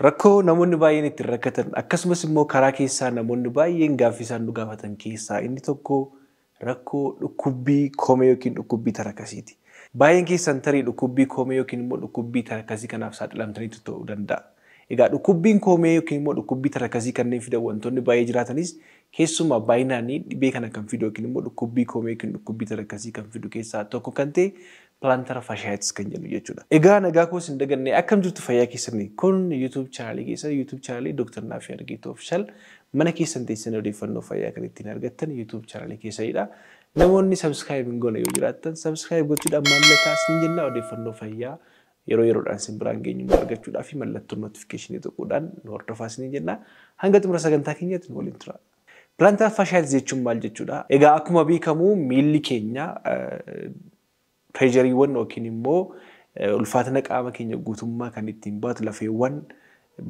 Rakkoo namoonni baay'een itti rakkatan akkasumas immoo karaa keessaa namoonni baay'een gaaffii isaan nu gaafatan keessaa inni tokko rakkoo dhukkubbii koomee yookiin dhukkubbii tarakasiiti. Baay'een keessan tarii dhukkubbii koomee yookiin immoo dhukkubbii tarakasii kanaaf saaxilamtaniitu ta'uu danda'a. Egaa dhukkubbiin koomee yookiin immoo dhukkubbii tarakasii kanneen fidan wantoonni baay'ee jiraatanis keessumaa baay'inaan dhibee kana kan fidu yookiin immoo dhukkubbii koomee yookiin dhukkubbii tarakasii kan fidu keessaa tokko kan ta'e plantar fasciitis kan jennu jechuudha. Egaa nagaa koos hin daganne akkam jirtu fayyaa keessanii kun YouTube channel keessan YouTube channel Dr. Naafi Argeetu Official mana keessan teessanii odeeffannoo fayyaa kan ittiin argattan YouTube channel keessanidha. Namoonni subscribe hin goone yoo jiraattan subscribe gochuudhaan mallattoo isin jenna odeeffannoo fayyaa yeroo yeroodhaan isin biraan geenyu argachuudhaaf mallattoo notification tuquudhaan nu hordofaa isin jenna. Hanga xumura sagantaa keenyaatti nu waliin tura. Plantar fasciitis jechuun maal jechuudha? Egaa akkuma beekamu miilli keenya pressure-iiwwan yookiin immoo ulfaatina qaama keenya guutummaa kan ittiin baatu lafeewwan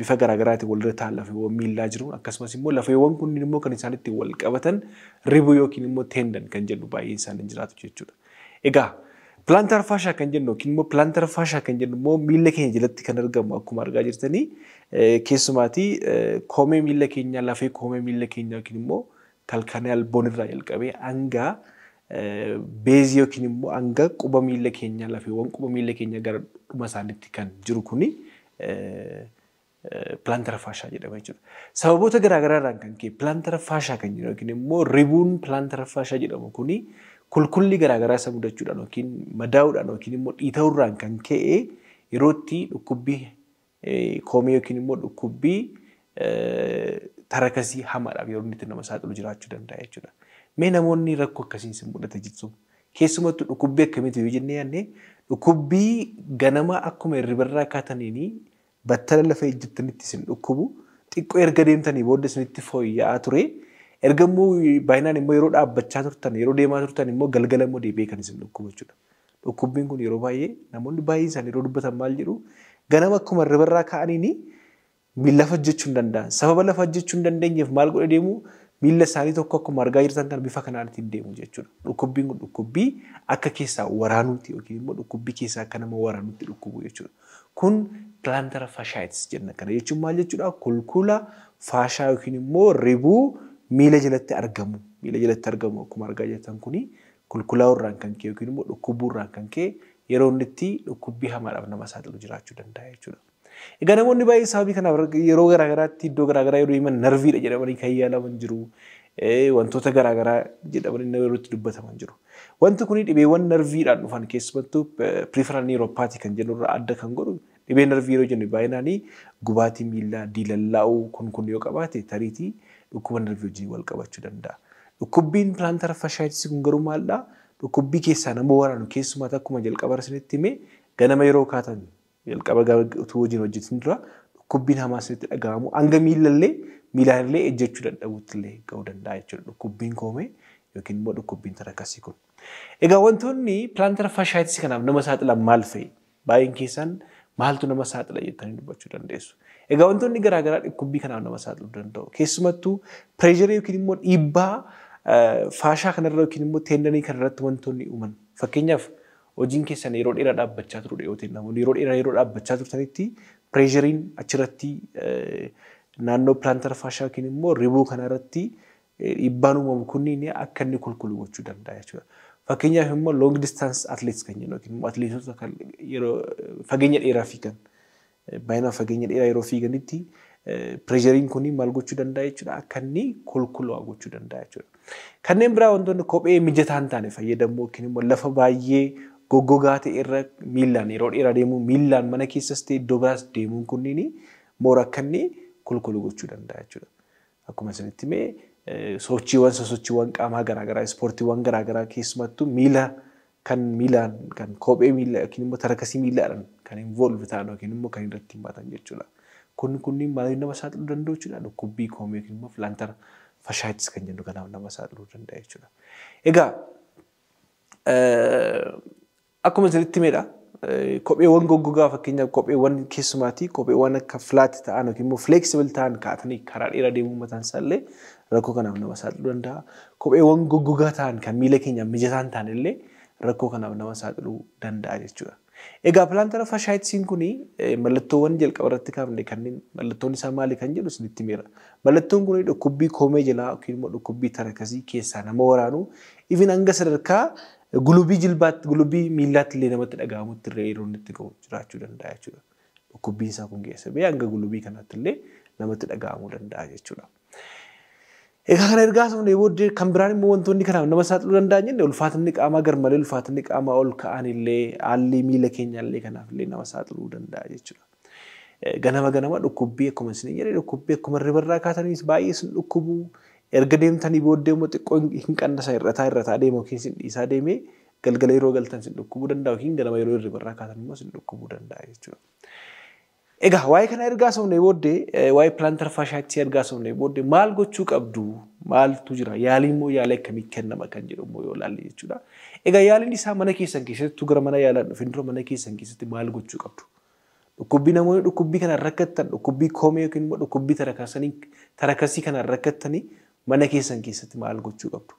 bifa garaagaraatiin walirra ta'an lafeewwan miillaa jiru akkasumas immoo lafeewwan kunniin immoo kan isaan ittiin wal qabatan ribuu yookiin immoo tendon kan jedhu baay'een isaanii jiraatu jechuudha. Egaa plantar fascia kan jennu yookiin immoo plantar fascia kan jennu immoo miilla keenya jalatti kan argamu akkuma argaa jirtanii keessumaatii koomee miilla keenya lafee koomee miilla keenya yookiin immoo kalkaneal boonirraa jalqabee hanga beezii yookiin immoo hanga quba miilla keenya lafeewwan quba miilla keenya gara dhuma isaaniitti kan jiru kuni plantar fascia jedhama jechuudha. Sababoota garaagaraarraan kan ka'e plantar fascia kan jennu yookiin immoo ribuun plantar fascia jedhamu kuni kulkulli garaagaraa isa mudachuudhaan yookiin madaa'uudhaan yookiin immoo dhiita'uudhaan kan ka'e yerootti dhukkubbii koomee yookiin immoo dhukkubbii tarakasii hamaadhaaf yeroo inni itti nama saaxilu jiraachuu danda'a jechuudha. Mee namoonni rakkoo akkasiin isin mudata jirtu keessumattuu dhukkubbii akkamiitu yoo jennee yaadne dhukkubbii ganama akkuma hirribarraa kaataniini battala lafa ejjettanitti isin dhukkubu xiqqoo erga deemtanii booda isinitti fooyya'aa ture erga immoo baay'inaan immoo yeroo dhaabbachaa turtan yeroo deemaa turtan immoo galgala immoo deebi'ee kan isin dhukkubu jechuudha. Dhukkubbiin kun yeroo baay'ee namoonni baay'een isaanii yeroo dubbatan maal jedhu ganama akkuma hirribarraa ka'aniini lafa hojjechuu hin danda'an. Sababa lafa hojjechuu hin dandeenyeef maal godhe deemu miilla isaanii tokko akkuma argaa jirtan kan bifa kanaatiin deemu jechuudha. Dhukkubbiin kun dhukkubbii akka keessaa waraanuutti yookiin immoo dhukkubbii keessaa akka nama waraanuutti dhukkubu jechuudha. Kun plantar fasciitis jenna. Kana jechuun maal jechuudha? Kulkula faashaa yookiin immoo ribuu miila jalatti argamu. Miila jalatti argamu akkuma argaa jirtan kuni kulkulaa'urraan kan ka'e yookiin immoo dhukkubuurraan kan ka'e yeroo inni itti dhukkubbii hamaadhaaf nama saaxilu jiraachuu danda'a jechuudha. Egaa namoonni baay'ee sababii kanaaf yeroo garaagaraatti iddoo garaagaraa yeroo himan narviidha jedhamanii kan yaalaman jiru. Wantoota garaagaraa jedhamanii yeroo itti dubbataman jiru. Wanti kun dhibeewwan narviidhaan dhufan keessumattuu peripheral neuropathy kan jennurraa adda kan godhu dhibee narvii yeroo jennu baay'inaan gubaatii miillaa diilallaa'uu kun yoo qabaate tariitii dhukkuba narvii wajjin wal qabachuu danda'a. Dhukkubbiin plantar fasciitis kun garuu maalidhaa? Dhukkubbii keessaa nama waraanu keessumaatti akkuma jalqaba isinitti hime ganama yeroo kaatan jalqaba utuu wajjin hojjetin dura dhukkubbiin hamaa isinitti dhaga'amu hanga miilaan ejjechuu dadhabuutti illee ga'uu danda'a jechuudha. Dhukkubbiin koomee yookiin immoo dhukkubbiin tarakasii kun. Egaa wantoonni plantar fasciitis kanaaf nama saaxilan maal fa'i? Baay'een keessan maaltu nama saaxila jettanii dubbachuu dandeessu. Egaa wantoonni garaagaraa dhukkubbii kanaaf nama saaxiluu danda'u. Keessumattuu pireesharii yookiin immoo dhiibbaa faashaa kanarra yookiin immoo teendanii kanarratti wantoonni uuman. Fakkeenyaaf hojiin keessan yeroo dheeraa dhaabbachaa turu dhiyootiin namoonni yeroo dhaabbachaa turtanitti pireeshariin achirratti naannoo plantar fascia yookiin immoo ribuu kanarratti dhiibbaan uumamu kunniin akka inni kulkulu gochuu danda'a jechuudha. Fakkeenyaaf immoo long distance athletes kan jennu yookiin immoo atileetota yeroo fageenya dheeraa fiigan baay'inaan fageenya dheeraa yeroo fiiganitti pireeshariin kunniin maal gochuu danda'a jechuudha akka inni kulkuluu gochuu danda'a jechuudha. Kanneen biraa wantoonni kophee mijataa hin taane fayyadamu yookiin immoo lafa baay'ee goggogaa ta'e irra miillaan yeroo dheeraa deemuu miillaan mana keessas ta'e iddoo biraas deemuun kunniin moora akka inni kulkuluu gochuu danda'a jechuudha. Akkuma isinitti himee sosochiiwwan qaamaa garaagaraa ispoortiiwwan garaagaraa keessumattuu miilaan kan kophee miilla yookiin immoo tarakasii miillaadhaan kan involve ta'an yookiin immoo kan irratti hirmaatan jechuudha. Kunniin maaliif nama saaxiluu danda'u jechuudha. Dhukkubbii koomee yookiin immoo plantar fasciitis kan jennu kanaaf nama saaxiluu danda'a jechuudha. Egaa akkuma isinitti himedha. Kopheewwan goggogaa fakkeenyaaf kopheewwan keessumaatii kopheewwan akka flat ta'an yookiin immoo flexible ta'an kaa'atanii karaa dheeraa deemuu mataan isaallee rakkoo kanaaf nama saaxiluu danda'a. Kopheewwan goggogaa ta'an kan miila keenyaaf mijataa hin taane illee rakkoo kanaaf nama saaxiluu danda'a jechuudha. Egaa pilaantara faashaayitiin kuni mallattoowwan jalqaba irratti kaafne kanneen mallattoon isaa maali kan jedhu isinitti himera. Mallattoon kuni dhukkubbii koomee jalaa yookiin immoo dhukkubbii tarakasii keessaa nama waraanu even hanga sadarkaa gulubii jilbaatti gulubii miillaatti illee namatti dhaga'amutti irra yeroo inni itti ga'u jiraachuu danda'a jechuudha. Dhukkubbiin isaa kun keessa ba'ee hanga gulubii kanaatti illee namatti dhaga'amuu danda'a jechuudha. Egaa kana ergaa sabni booddee kan biraan immoo wantoonni kanaaf nama saaxiluu danda'an jenne ulfaatinni qaamaa garmalee ulfaatinni qaamaa ol ka'an illee haalli miila keenya illee kanaaf illee nama saaxiluu danda'a jechuudha. Ganama dhukkubbii akkuma isin jedhe dhukkubbii akkuma ribarraa kaataniis baay'ee sin dhukkubu erga deemtanii booddee immoo xiqqoo hin qannasa irrataa deema yookiin sin dhiisaa deemee galgala yeroo galtan sin dhukkubuu danda'a yookiin ganama yeroo ribarraa kaatan immoo sin dhukkubuu danda'a jechuudha. Egaa waa'ee kana ergaa sabni booddee waa'ee pilaantara faashaayitii ergaa sabni booddee maal gochuu qabdu maaltu jira yaaliin immoo yaalii akkamii kennama kan jedhu immoo yoo ilaalle jechuudha. Egaa yaaliin isaa mana keessan keessatti gara mana yaalaa dhufin dura mana keessan keessatti maal gochuu qabdu? Dhukkubbii namoonni dhukkubbii kana rakkatan dhukkubbii koomee yookiin immoo dhukkubbii tarakasii kana rakkattanii mana keessan keessatti maal gochuu qabdu?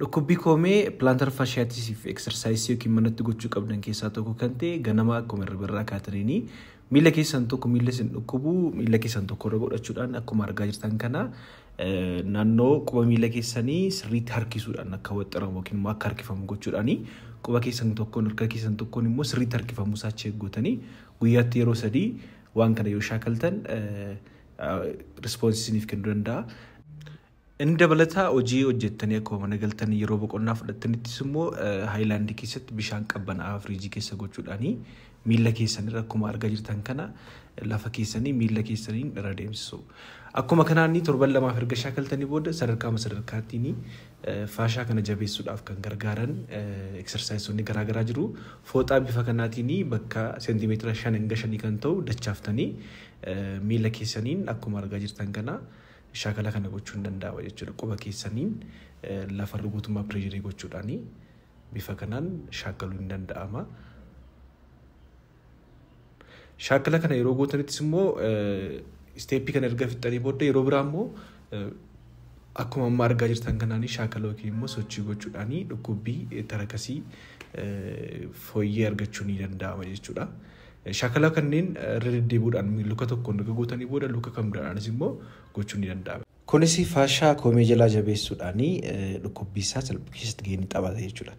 Dhukkubbii koomee pilaantara faashaayiitiif eksersaayisii yookiin manatti gochuu qabdan keessaa tokko kan ta'e ganama akkuma ribarraa kaataniini miila keessan tokko miila isin dhukkubu miila keessan tokko irra godhachuudhaan akkuma argaa jirtan kana naannoo quba miila keessanii sirriitti harkisuudhaan akka waxxaramu yookiin immoo akka harkifamu gochuudhaani quba keessan tokkoon harka keessan tokkoon immoo sirriitti harkifamu isaa eeggatanii guyyaatti yeroo 3 waan kana yoo shaakaltan rispoonsii kennuu danda'a. Inni dabalataa hojii hojjettanii akkuma mana galtanii yeroo boqonnaa fudhattanittis immoo haayilaandii keessatti bishaan qabbanaa'aa firiijii keessa gochuudhaani miila keessanii akkuma argaa jirtan kana lafa keessanii miila keessaniin irra deemsisu. Akkuma kanaan torban 2 erga shaakaltanii booda sadarkaatti faashaa kana jabeessuudhaaf kan gargaaran eksersaayisonni garaagaraa jiru. Fooxaa bifa kanaatiin bakka seentimeetira 5 hanga 5 kan ta'u dachaaftanii miila keessaniin akkuma argaa jirtan kana shaakala kana gochuun danda'ama jechuudha. Quba keessaniin lafa rukutumaa pireejirii gochuudhaani bifa kanaan shaakaluun ni danda'ama. Shaakala kana yeroo gootanittis immoo isteeppii kana erga fixanii booda yeroo biraa immoo akkuma amma argaa jirtan kanaan shaakala yookiin immoo sochii gochuudhaani dhukkubbii tarakasii fooyyee argachuu ni danda'ama jechuudha. Shaakala kanneen irra deddeebi'uudhaan luka tokkoon erga gootanii booda luka kan biraanis immoo gochuu ni danda'ama. Kunis faashaa koomee jalaa jabeessuudhaani dhukkubbii isaa salphisatti gahee ni taphata jechuudha.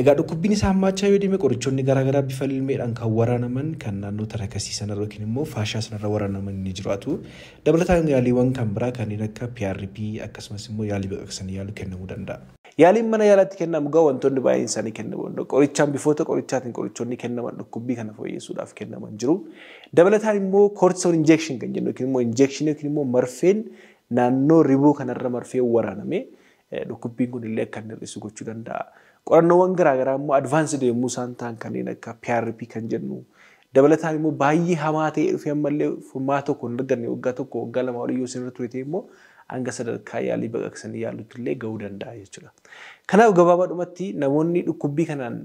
Egaa dhukkubbiin isaa hammaachaa yoo deeme qorichoonni garaagaraa bifa ilmeedhaan kan waraanaman kan naannoo tarakasii sanarra yookiin immoo faashaa sanarra waraanaman ni jiraatu. Dabalataan yaaliiwwan kan biraa kanneen akka PRP akkasumas immoo yaalii baqaqsanii yaaluu kennamuu danda'a. Yaaliin mana yaalaatti kennamu gaa wantoonni baay'een isaanii kennamu. Qorichaan bifoota qorichaatiin qorichoonni kennaman dhukkubbii kana fooyyessuudhaaf kennaman jiru. Dabalataan immoo cortisone injection kan jennu yookiin immoo injection yookiin immoo marfeen naannoo ribuu kanarra marfee waraaname dhukkubbiin kun illee akka inni hir'isu gochuu danda'a. Qorannoowwan garaagaraa immoo advaansed yommuu isaan ta'an kanneen akka PRP kan jennu. Dabalataan immoo baay'ee hamaa ta'ee dhufee ammallee furmaata tokko hin arganne waggaa tokko waggaa 2 oliyyoo sirra ture ta'e immoo hanga sadarkaa yaalii baqaqsanii yaaluutti illee gahuu danda'a jechuudha. Kanaaf gabaabaadhumatti namoonni dhukkubbii kanaan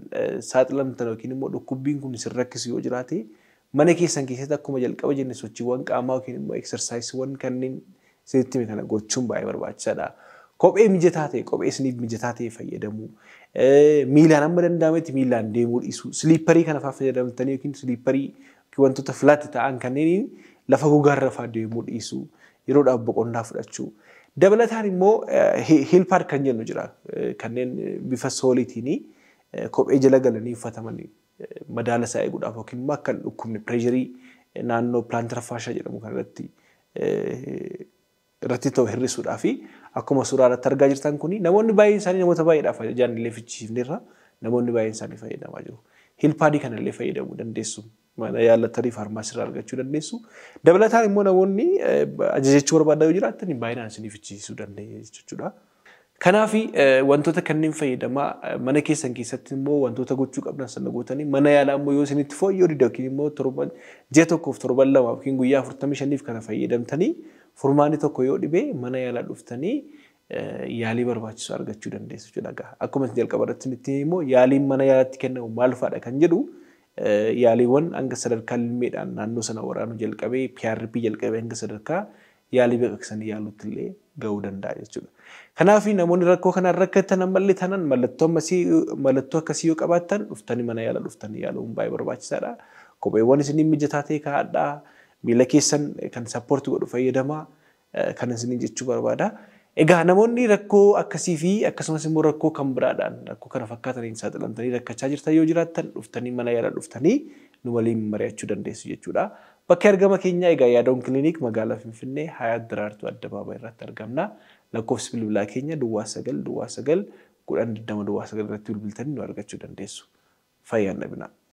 saaxilamtan yookiin immoo dhukkubbiin kun isin rakkisu yoo jiraate mana keessan keessatti akkuma jalqaba jenne sochiiwwan qaamaa yookiin immoo eksersaayisiiwwan kanneen isinitti kana gochuun baay'ee barbaachisaadha. Kophee mijataa ta'e kophee isiniif mijataa ta'e fayyadamuu. Miilaan amma danda'ametti miilaan deemuu dhiisuu. Siliipparii kana fa'aa fayyadamtanii yookiin siliipparii wantoota filaatti ta'an kanneen lafa gogaarra fa'aa deemuu dhiisuu. Yeroodhaaf boqonnaa fudhachuu. Dabalataan immoo hiilpaad kan jennu jira. Kanneen bifa sooliitiin kophee jala galanii uffataman madaala isaa eeguudhaaf yookiin immoo akka dhukkubni pireejirii naannoo pilaantara faashaa jedhamu kanarratti irratti ta'u hir'isuudhaaf akkuma suuraa irratti argaa jirtan kuni namoonni baay'een isaanii namoota baay'eedhaaf ajajaan illee fichiifneerra namoonni baay'een isaanii fayyadamaa jiru. Hiilpaadii kana illee fayyadamuu dandeessu. Mana yaalatanii faarmaasii argachuu dandeessu. Dabalataan immoo namoonni ajajachuu barbaadan yoo jiraatan baay'inaan isiniif fichiisuu danda'e jechuudha. Kanaaf wantoota kanneen fayyadamaa mana keessan keessatti immoo wantoota gochuu qabdan sana gootanii mana yaalaa immoo yoo isinitti fooyyoo dida yookiin immoo ji'a tokkoof torban 2 yookiin guyyaa 45 kana fayyadamtanii furmaanni tokko yoo dhibee mana yaalaa dhuftanii yaalii barbaachisu argachuu dandeessu jechuudha. Akkuma jalqaba irratti nutti immoo yaaliin mana yaalaatti kennamu maal fa'aadha kan jedhu yaaliiwwan hanga sadarkaa ilmeedhaan naannoo sana waraanu jalqabee PRP jalqabee hanga sadarkaa yaalii baqaqsanii yaaluutti illee ga'uu danda'a jechuudha. Kanaaf namoonni rakkoo kanaan rakkatan ammallee tanan mallattoo akkasii yoo qabaattan dhuftanii mana yaala dhuftanii yaaluun baay'ee barbaachisaadha. Kopheewwan isin mijataa ta'e kaa'adhaa. Miila keessan kan sappoortii godhu fayyadamaa. Kan isin jechuu barbaada. Egaa namoonni rakkoo akkasii fi akkasumas immoo rakkoo kan biraadhaan rakkoo kana fakkaataniin saaxilamtanii rakkachaa jirtan yoo jiraattan dhuftanii mana yaala dhuftanii nu waliin mari'achuu dandeessu jechuudha. Bakki argama keenyaa egaa Yaadoon Kiliinik magaalaa Finfinnee Hayaat Daraartuu Addabaabaay irratti argamna. Lakkoofsi bilbilaa keenya 99 10 20 irratti bilbiltanii nu argachuu dandeessu. Fayyaan dhabinaa.